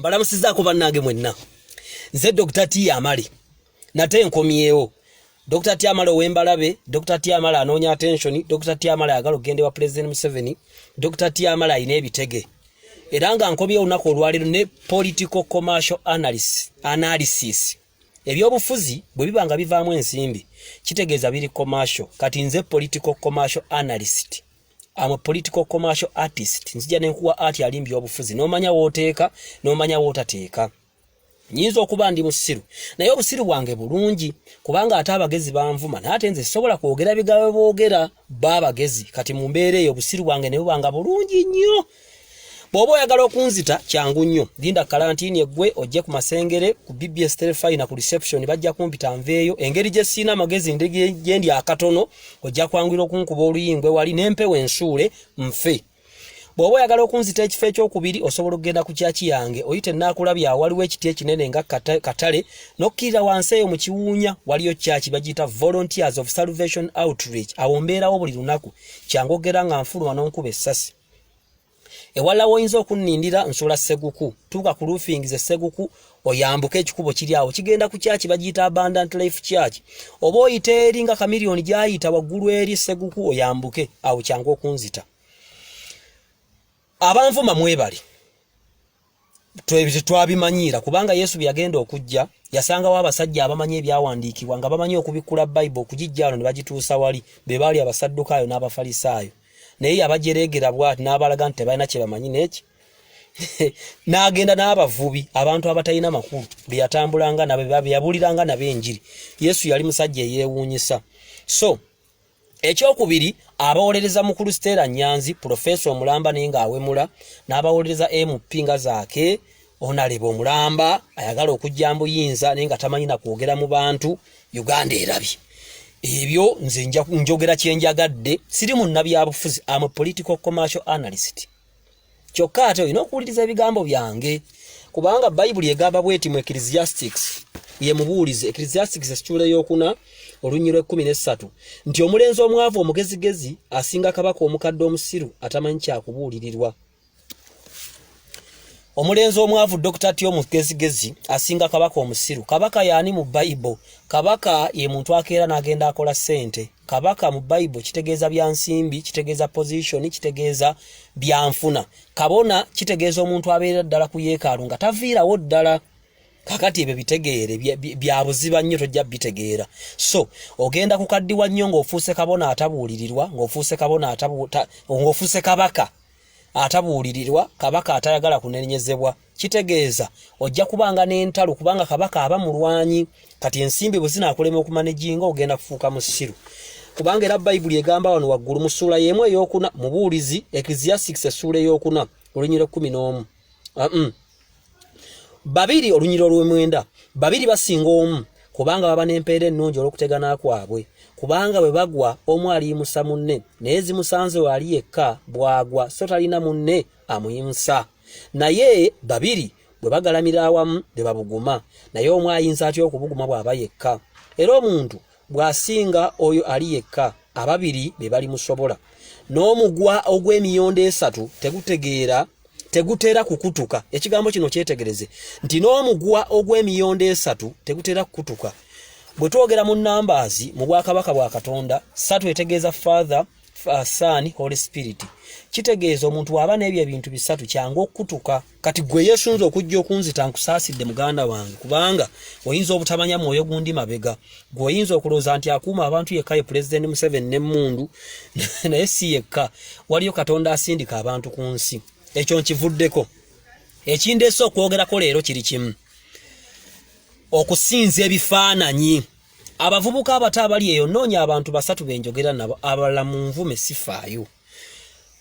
Mbalamusizaako bannange mwenna. Nze Dr. T Amale. Nate nkomyewo. Dr. T Amale owembalabe, Dr. T Amale anoonya attention, Dr. T Amale ayagala okugenda wa President Museveni, Dr. T Amale ayina ebitege. Era nga nkomyewo olunaku olwaleero ne political commercial analysis. Ebyobufuzi bwe biba nga bivaamu ensimbi, kitegeeza biri commercial. Kati nze political commercial analyst. I'm a political commercial artist. Nzija nenkuwa art alimbi obufuzi. Nomanya woteeka, nomanya wotateeka. Nyinza okuba ndi musiru. Naye obusiru bwange bulungi kubanga ate abagezi banvuma. Nate nze sobola kwogera bigawe boogera babagezi. Kati mu mbeera eyo obusiru bwange ne bubanga bulungi nnyo. Bw'oba oyagala okunzita kyangu nnyo. Linda karantini eggwe ojje ku masengere ku BBS Telefine na ku reception bajja kumpita nveeyo. Engeri gye sina magezi ndege gendi akatono ojja kwangwira okunkuba oluyingwe wali nempewo ensuule mfe. Bw'oba oyagala okunzita ekifo ekyokubiri osobola okugenda ku kyaki yange oyite naakulabya waliwo ekiti ekinene nga katale nokkirira wansi eyo mu kiwuunya waliyo kyaki bagiyita Volunteers of Salvation Outreach. Awo mbeerawo buli lunaku kyangogera nga nfuluma n'onkuba essasi. Ewala woyinza okunnindira nsula Seguku tuuka ku roofing ze Seguku oyambuke ekikubo kiri awo kigenda ku kyaki bagiyita Abundant Life Church oba oyite eri nga kamiliyoni gyayita waggulu eri Seguku oyambuke awo kyangu okunzita. Abanvuma mwebali twabimanyira kubanga Yesu byagenda okujja yasangawo abasajja abamanyi ebyawandiikibwa nga bamanyi okubikula Bible okugijja ne bagituusa wali be baali abasaddukaayo n'abafalisaayo. Naye abajeregera bwati n'abalaga nti balina kye bamanyi neki n'agenda n'abavubi abantu abatalina makulu byatambulanga nabe yabuliranga nabe enjiri. Yesu yali musajja eyeewuunyisa. So ekyokubiri abawolereza mukulu Stella Nyanzi Professor Omulamba ninga awemula n'abawolereza MP nga zaake onaleba Omulamba ayagala okujja mbuyinza ninga tamanyi na kwogera mu bantu Uganda erabye. Ebyo nze njogera kyenjagadde siri munnabi abufuzi am a political commercial analyst. Kyokka ate olina okuwuliriza ebigambo byange kubanga Bible egamba bweti mu Ecclesiastics ye mubuulize Ecclesiastics ekikyula y'okuna olunyiro 13 nti omulenzi omwavu omugezigezi asinga kabaka omukadde omusiru atamanyi kyakubuulirirwa. Omulenzi omwavu Dr. T omugezigezi asinga kabaka omusiru. Kabaka yaani mu Bible? Kabaka ye muntu akeera n'agenda akola sente. Kabaka mu Bible kitegeeza bya nsimbi, kitegeeza position, kitegeeza byanfuna. Kabona kitegeeza omuntu abeera ddala ku yeekaalu nga taviirawo ddala. Kakati ebyo bitegeere bya buziba nnyo tojja bitegeera. So ogenda kukaddiwa nnyo ng'ofuuse kabona atabuulirirwa, ng'ofuuse kabaka atabuulirirwa, kabaka atayagala kunenyezebwa. Kitegeeza ojja kubanga n'entalo kubanga kabaka aba mulwanyi. Kati ensimbi bwe zinaakulema okumanejinga ogenda kufuuka musiru. Kubanga era Bible egamba wano waggulu mu ssuula y'emu ey'okuna mubuulizi Ecclesiastics essuula ey'okuna olunyiro 11. Babiri olunyiro olw'omwenda babiri basinga omu kubanga baba n'empeera ennungi olw'okutegana kwabwe. Kubanga bwe bagwa omu aliyimusa munne naye zimusanze wali yekka bwagwa so talina munne amuyimusa. Naye babiri bwe bagalamira awamu be babuguma naye omu ayinza atya okubuguma bw'aba yekka. Era omuntu bw'asinga oyo ali yekka ababiri be balimusobola. N'omugwa ogw'emiyondo 3 tegutera kukutuka. Ekigambo kino kyetegereze nti n'omugwa ogw'emiyondo 3 tegutera kukutuka. Bwe twogera mu numbers mu bwakabaka bwa Katonda 3 etegeeza Father, Son, Holy Spirit. Kitegeeza omuntu aba n'ebyo ebintu bisatu kyangu okutuka. Kati gwe yesunza okujja okunzita nkusaasidde muganda wange kubanga oyinza obutamanya mwoyo gundi mabega. Gwe oyinza okulooza nti akuuma abantu yekka ye President Museveni n'emmundu naye si yekka. Waliyo Katonda asindika abantu ku nsi. Ekyo nkivuddeko. Ekindeese okwogerako leero kiri kimu. Okusinza ebifaananyi. Abavubuka abato abali eyo noonya abantu basatu benjogera nabo abalala mu nvume sifaayo.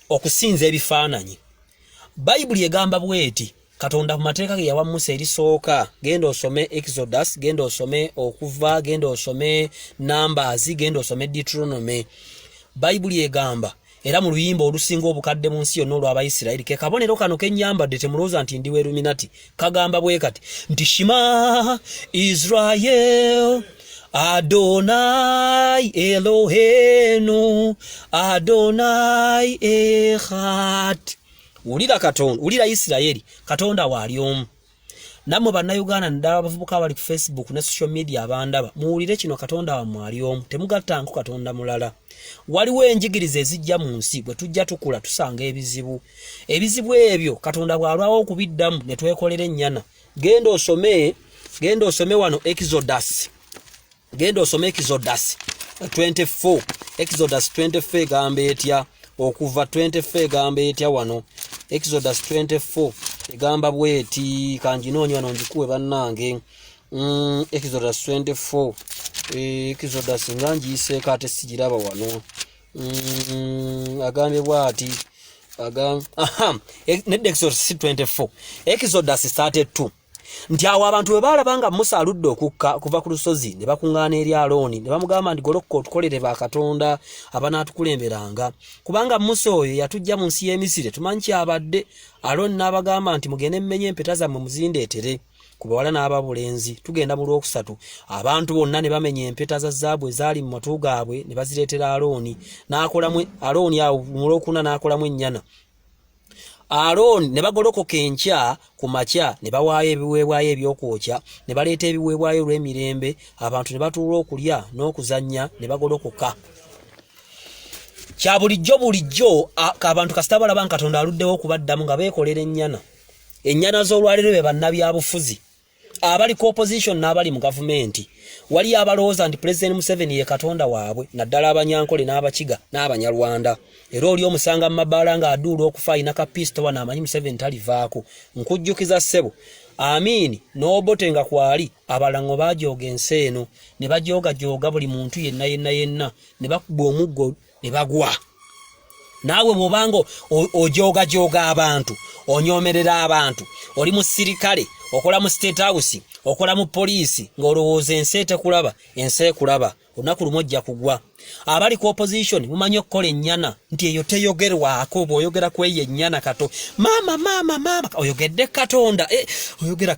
Okusinza ebifaananyi. Bible egamba bweti Katonda mu mateeka ge yawa Musa erisooka genda osome Exodus, genda osome Okuva, genda osome Numbers, genda osome Deuteronomy. Bible egamba era mu luyimba olusinga obukadde mu nsi yonna olw'Abayisirayiri ke kabonero kano kennyambadde temulooza nti ndi Illuminati kagamba bwe kati nti Shema Israel Adonai Eloheinu Adonai Echad. Ulira Katonda, ulira Isirayeli, Katonda wali omu. namwe bannayuganda ndaba abavubuka abali ku Facebook ne social media abandaba muwulire kino Katonda wammwe ali omu temugattanko Katonda mulala. Waliwo enjigiriza ezijja mu nsi bwe tujja tukula tusanga ebizibu ebyo Katonda bw'alwawo okubiddamu ne twekolera ennyana. Genda osome wano Exodus 24 Exodus 24 gamba etya okuva 24 gamba etya wano Exodus 24 gamba bweti kanjinoonyi wano njikuwe bannange. Exodus 24 Exodus nganjise kate sijiraba wano agambe bwati Exodus 24 Exodus 32 nti awo abantu bwe balabanga Musa aludde okukka kuva ku lusozi ne bakungaana eri Alooni ne bamugamba nti goloka otukolere ba Katonda abanaatukulemberanga kubanga Musa oyo yatujja mu nsi y'e Misiri tumanyi kyabadde. Alooni n'abagamba nti mugende mmenye empeta zammwe muzindeetere ku bawala n'ababulenzi. Tugenda mu lwokusatu abantu bonna ne bamenya empeta za zaabu ezaali mu matu gaabwe ne bazireetera Alooni n'akolamu Alooni awo mu lwokuna n'akolamu ennyana. Aaron ne bagolokoka enkya ku makya ne bawaayo ebiweebwayo ebyokwokya ne baleeta ebiweebwayo olw'emirembe abantu ne batuula okulya n'okuzannya ne bagolokoka. Kya bulijjo abantu kasita balaba Katonda aluddewo okubaddamu nga beekolera ennyana z'olwaliro be bannabyabufuzi abali ku opposition n'abali mu gavumenti. Wali abalowooza nti President Museveni ye Katonda waabwe naddala Abanyankole n'Abakiga n'Abanyarwanda. Era oli omusanga mu mabaala nga aduula okufa ayina kapisto wana amanyi Museveni talivaako. Nkujjukiza ssebo Amini n'obotenga kwali abalango bajooga ensi eno ne bajooga buli muntu yenna ne bakuba omuggo ne bagwa. Naawe bw'obanga ojooga abantu onyomerera abantu oli mu sirikale okola mu State House okola mu poliisi ng'olowooza ensi etekulaba ensi ekulaba olunaku lumu ojja kugwa. Abali ku opposition mumanyi okukola ennyana nti eyo teyogerwako bw'oyogera ku eyo ennyana kato mama oyogedde Katonda oyogera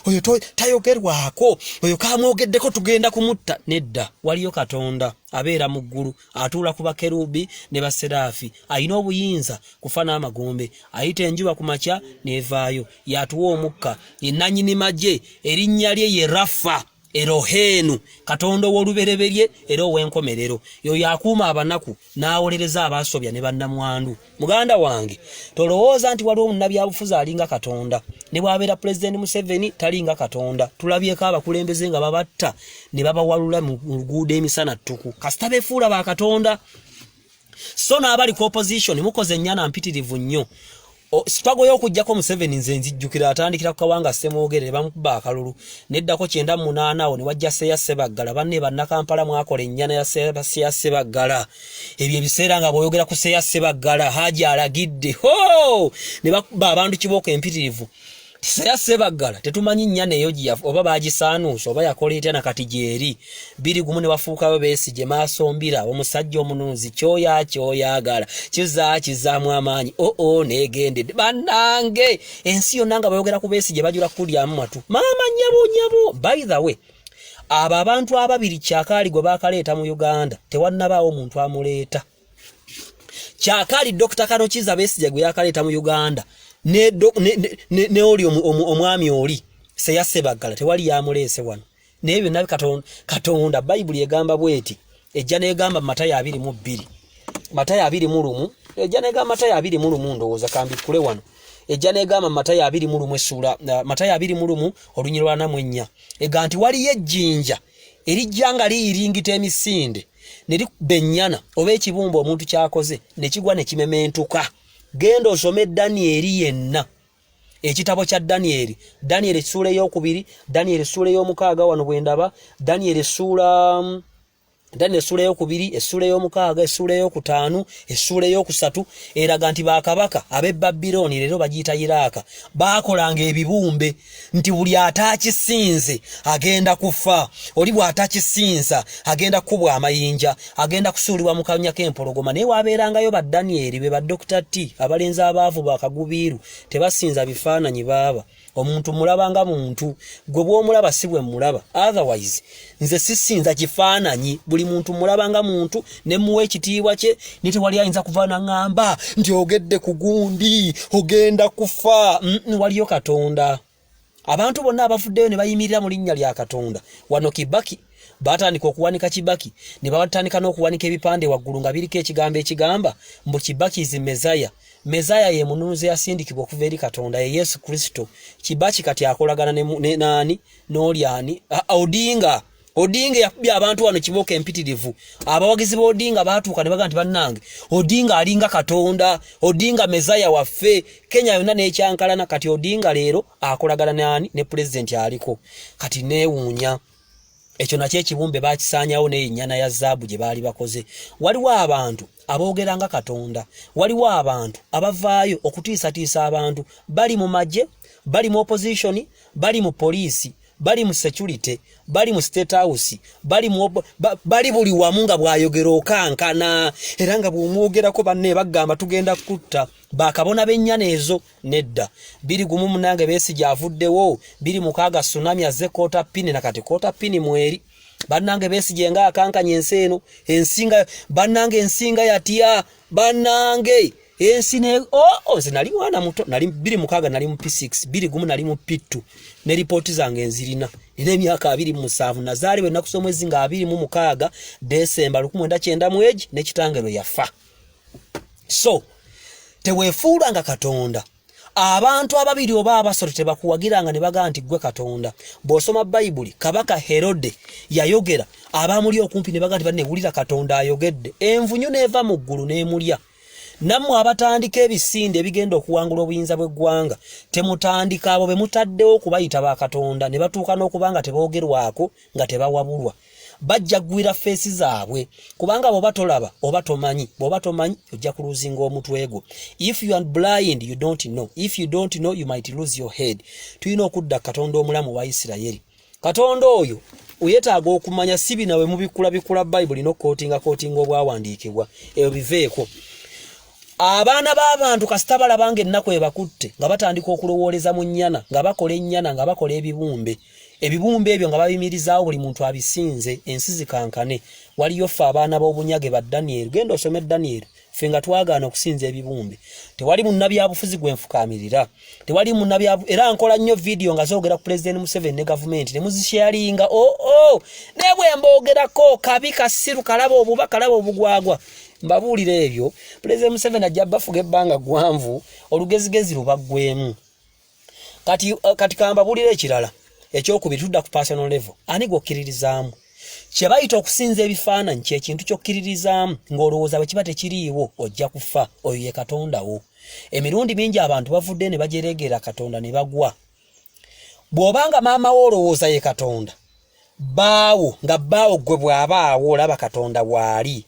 oyo tayogerwako oyo kamwogeddeko tugenda kumutta. Nedda waliyo Katonda abeera mu ggulu atuula ku bakerubi ne baserafi ayina obuyinza kufa n'amagombe ayita enjuba ku makya nevaayo yatuwa omukka yenannyini magye erinnya lye ye Rafa Erohenu Katonda w'olubereberye era ow'enkomerero yoyo akuuma abanaku n'awolereza abaasobya ne bannamwandu. Muganda wange tolowooza nti waliwo munnabyabufuzi alinga Katonda ne bw'abeera President Museveni talinga Katonda. Tulabyeko abakulembeze nga babatta ne babawalula mu luguudo emisana ttuku kasita beefuula ba Katonda. So n'abali ku opposition mukoze ennyana mpitirivu nnyo. Struggle y'okujjako Museveni nze nzijjukira atandikira ku Kawanga Ssemwogere bamukuba akalulu neddako 98 awo ne wajja Seya Ssebaggala banne bannakampala mwakola ennyana ya Seya Ssebaggala. Ebyo ebiseera nga bw'oyogera ku Seya Ssebaggala Haji alagidde ne bakuba abantu kibooko empitirivu. Seya Ssebaggala tetumanyi nnyana eyo oba baagisaanuusa oba yakola etya na kati gyeri biri gumu ne bafuukayo Besigye maasombira omusajja omunuuzi kyoyaagala kizaamu amaanyi neegendedde bannange ensi yonna nga bayogera ku Besigye bajula kulyamu matu maama nyabo. By the way abo abantu ababiri Kyakaali gwe baakaleeta mu Uganda tewannabaawo omuntu amuleeta. Kyakaali Dr. Kanokiza Besigye gwe yakaleeta mu Uganda ne oli omwami oli Seya Ssebaggala tewali yamuleese wano. Naye byonna Katonda Bayibuli egamba bweti ejja n'egamba Matayo 21 ejja n'egamba Matayo 21 ndowooza kambikule wano ejja n'egamba Matayo 21 essula Matayo 21 olunyiriri lwa 4 ega nti waliyo ejjinja erijja nga liyiringita emisinde ne likuba ennyana oba ekibumba omuntu kyakoze ne kigwa ne kimementuka. Genda osome Danieri yenna ekitabo kya Danieri essula ey'okubiri Danieri essula ey'omukaaga wano bwendaba Danieri essula ey'okubiri essula ey'omukaaga essula ey'okutaano essula ey'okusatu eraga nti bakabaka ab'e Babilooni leero bagiyita Iraaka baakolanga ebibumbe nti buli ataakisinze agenda kufa oli bw'atakisinza agenda kubwa amayinja agenda kusuulibwa mu kanya k'empologoma. Naye waabeerangayo ba Danieri be ba Dr. T abalenzi abaavu bakagubiiru tebasinza bifaananyi baaba. Omuntu mulabanga muntu gwe bw'omulaba si bwe mulaba otherwise nze sisinza kifaananyi buli muntu mulabanga muntu ne muwe ekitiibwa kye nitewali ayinza kuvaana ngamba nti ogedde ku gundi ogenda kufa. Waliyo Katonda abantu bonna abafuddeyo ne bayimirira mu linnya lya Katonda. Wano Kibaki batandika okuwanika Kibaki ne batandika n'okuwanika ebipande waggulu nga biriko ekigambo ekigamba mbu Kibaki is Messiah. Messiah ye mununuzi yasindikibwa okuva eri Katonda ye Yesu Kristo. Kibaki kati akolagana ne nani n'olyani Odinga yakubya abantu wano kiboka empitirivu. Abawagizi ba Odinga batuuka ne baga nti bannange Odinga alinga Katonda, Odinga Messiah waffe. Kenya yonna n'ekyankalana kati Odinga leero akolagana nani ne president aliko. Kati neewuunya ekyo nakyo ekibumbe bakisaanyawo n'ennyana ya zaabu gye baali bakoze. Waliwo abantu aboogeranga Katonda, waliwo abantu abavaayo okutiisatiisa abantu, bali mu magye, bali mu opposition, bali mu poliisi, bali mu security, bali mu state house, bali buli wamu nga bwayogera okankana era nga bw'omwogerako banne bagamba tugenda kutta bakabona b'ennyana ezo nedda. 2 Besigye avuddewo, 2 tsunami azze kota pini na kati kota pini mweri. Bannange Besigye nga akankanya ensi eno, ensinga yatya bannange ensine nali mwana muto, nali 2 nali mu P6, 2 nali mu P2 ne ripoti zange nzirina. Nina emyaka 27 nazaali bwe nakusoma mwezi nga 26 December 1990 ne kitange lwe yafa. So teweefuulanga Katonda. Abantu ababiri oba abasatu tebakuwagiranga ne baga nti gwe Katonda. Bw'osoma Bayibuli Kabaka Herode yayogera abamuli okumpi ne baga nti banne wulira Katonda ayogedde. Envunyu neeva mu ggulu n'emulya. Nammwe abatandika ebisinde ebigenda okuwangula obuyinza bw'eggwanga temutandika abo be mutaddewo okubayita ba Katonda ne batuuka n'okubanga teboogerwako nga tebawabulwa. Bajja gwira feesi zaabwe kubanga bw'oba tolaba oba tomanyi, bw'oba tomanyi ojja kuluzinga omutwe gwo. If you are blind you don't know, if you don't know you might lose your head. Tulina okudda Katonda omulamu wa Isirayiri. Katonda oyo uyetaaga okumanya sibi nawe mubikula Bayibuli n'okootinga obwawandiikibwa ebyo biveeko. Abaana b'abantu kasita balabanga ennaku ebakutte nga batandika okulowooleza mu nnyana, nga bakola ennyana, nga bakola ebibumbe. Ebibumbe ebyo nga babimirizaawo buli muntu abisinze, ensi zikankane. Waliyo ffe abaana b'obunyage ba Daniel, genda osome Daniel, ffe nga twagaana okusinza ebibumbe. Tewali munnabyabufuzi gwe nfukaamirira. Tewali era nkola nnyo video nga zoogera ku President Museveni ne government ne muzisharinga. Ne bwe mboogerako kabi kasiru kalaba obugwagwa. Mbabuulira ebyo President Museveni ajja bafuga ebbanga ggwanvu olugezigezi lubaggwemu. Kati kambabuulira ekirala ekyokubiri tudda ku personal level. Ani gwokkiririzaamu? Kye bayita okusinza ebifaananyi kye kintu ky'okkiririzaamu ng'olowooza bwe kiba tekiriiwo ojja kufa. Oyo ye Katonda wo. Emirundi mingi abantu bavudde ne bajereegera Katonda ne bagwa. Bw'obanga maama wo olowooza ye Katonda, baawo gwe bw'abaawo olaba Katonda bw'ali.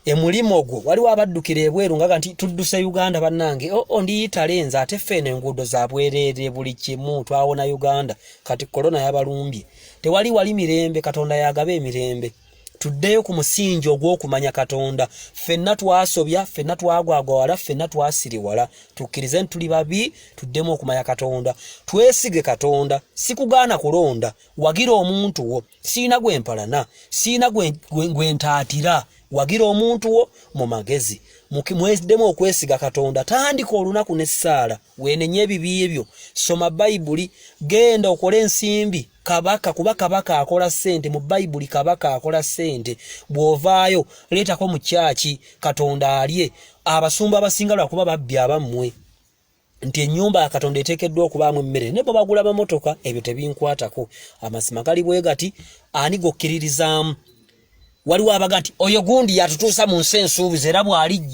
Emulimo gwo waliwo abaddukira ebweru nga nti tudduse Uganda bannange ndiyita lenza ate ffene enguudo za bwereere buli kimu twawona Uganda kati korona yabalumbye. Wali mirembe, Katonda yagaba emirembe. Tuddeyo ku musingi ogw'okumanya Katonda. Ffenna twasobya, ffenna twagwagwawala, ffenna twasiriwala. Tukkirize tuli babi, tuddemu okumanya Katonda. Twesige Katonda, sikugaana kulonda. Wagira omuntu wo, siina gwe mpalana, siina gwe ntaatira. Wagira omuntu wo mu magezi. Mweddemu okwesiga Katonda. Tandika olunaku n'essaala. Weenenye ebibi ebyo. Soma Bayibuli, genda okole ensimbi. Kuba kabaka akola ssente mu Bayibuli, kabaka akola ssente. Bw'ovaayo leetako mu kyaki Katonda alye. Abasumba abasinga lwakuba babbi abammwe. Nti ennyumba ya Katonda eteekeddwa okubaamu emmere. Ne bwe bagula amamotoka ebyo tebinkwatako. Amazima gali bwe gati ani gokkiririzaamu. Waliwo abaga nti oyo gundi yatutuusa mu nsi ensuubize era bw'alijja.